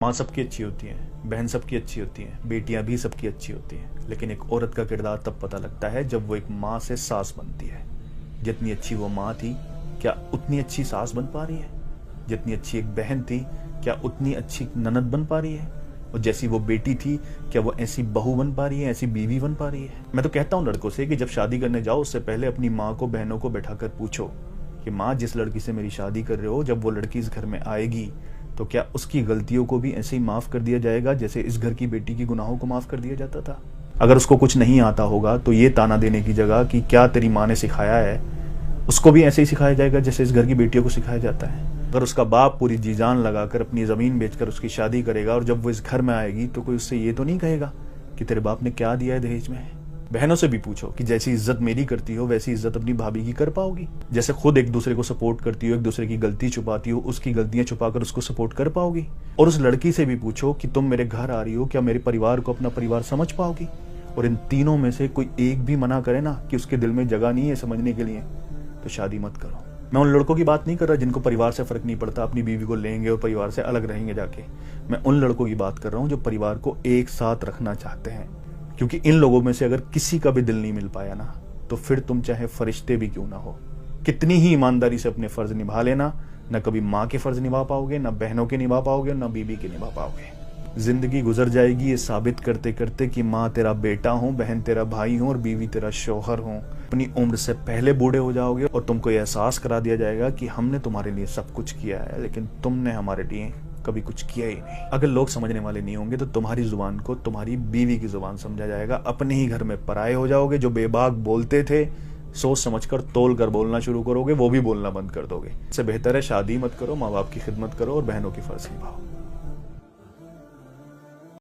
माँ सबकी अच्छी होती है, बहन सबकी अच्छी होती है, बेटियां भी सबकी अच्छी होती हैं, लेकिन एक औरत का किरदार तब पता लगता है जब वो एक माँ से सास बनती है। जितनी अच्छी वो माँ थी, क्या उतनी अच्छी सास बन पा रही है? जितनी अच्छी एक बहन थी, क्या उतनी अच्छी ननद बन पा रही है? और जैसी वो बेटी थी, क्या वो ऐसी बहू बन पा रही है, ऐसी बीवी बन पा रही है? मैं तो कहता हूँ लड़कों से कि जब शादी करने जाओ उससे पहले अपनी माँ को, बहनों को बैठाकर पूछो कि माँ, जिस लड़की से मेरी शादी कर रहे हो, जब वो लड़की इस घर में आएगी तो क्या उसकी गलतियों को भी ऐसे ही माफ कर दिया जाएगा जैसे इस घर की बेटी की गुनाहों को माफ कर दिया जाता था? अगर उसको कुछ नहीं आता होगा तो ये ताना देने की जगह कि क्या तेरी माँ ने सिखाया है, उसको भी ऐसे ही सिखाया जाएगा जैसे इस घर की बेटियों को सिखाया जाता है। अगर उसका बाप पूरी जी जान लगाकर अपनी जमीन बेचकर उसकी शादी करेगा और जब वो इस घर में आएगी तो कोई उससे ये तो नहीं कहेगा कि तेरे बाप ने क्या दिया है दहेज में। बहनों से भी पूछो कि जैसी इज्जत मेरी करती हो वैसी इज्जत अपनी भाभी की कर पाओगी? जैसे खुद एक दूसरे को सपोर्ट करती हो, एक दूसरे की गलती छुपाती हो, उसकी गलतियां छुपाकर उसको सपोर्ट कर पाओगी? और उस लड़की से भी पूछो कि तुम मेरे घर आ रही हो, क्या मेरे परिवार को अपना परिवार समझ पाओगी? और इन तीनों में से कोई एक भी मना करे ना कि उसके दिल में जगह नहीं है समझने के लिए, तो शादी मत करो। मैं उन लड़कों की बात नहीं कर रहा जिनको परिवार से फर्क नहीं पड़ता, अपनी बीवी को लेंगे और परिवार से अलग रहेंगे जाके। मैं उन लड़कों की बात कर रहा हूँ जो परिवार को एक साथ रखना चाहते हैं, क्योंकि इन लोगों में से अगर किसी का भी दिल नहीं मिल पाया ना, तो फिर तुम चाहे फरिश्ते भी क्यों ना हो, कितनी ही ईमानदारी से अपने फर्ज निभा लेना, न कभी माँ के फर्ज निभा पाओगे, न बहनों के निभा पाओगे, न बीबी के निभा पाओगे। जिंदगी गुजर जाएगी ये साबित करते करते कि माँ तेरा बेटा हूँ, बहन तेरा भाई हूँ और बीवी तेरा शौहर हूँ। अपनी उम्र से पहले बूढ़े हो जाओगे और तुमको ये एहसास करा दिया जाएगा कि हमने तुम्हारे लिए सब कुछ किया है, लेकिन तुमने हमारे लिए कभी कुछ किया ही नहीं। अगर लोग समझने वाले नहीं होंगे तो तुम्हारी जुबान को तुम्हारी बीवी की जुबान समझा जाएगा। अपने ही घर में पराये हो जाओगे। जो बेबाक बोलते थे, सोच समझकर तोल कर बोलना शुरू करोगे, वो भी बोलना बंद कर दोगे। इससे बेहतर है शादी मत करो, माँ बाप की खिदमत करो और बहनों की फर्ज निभाओ।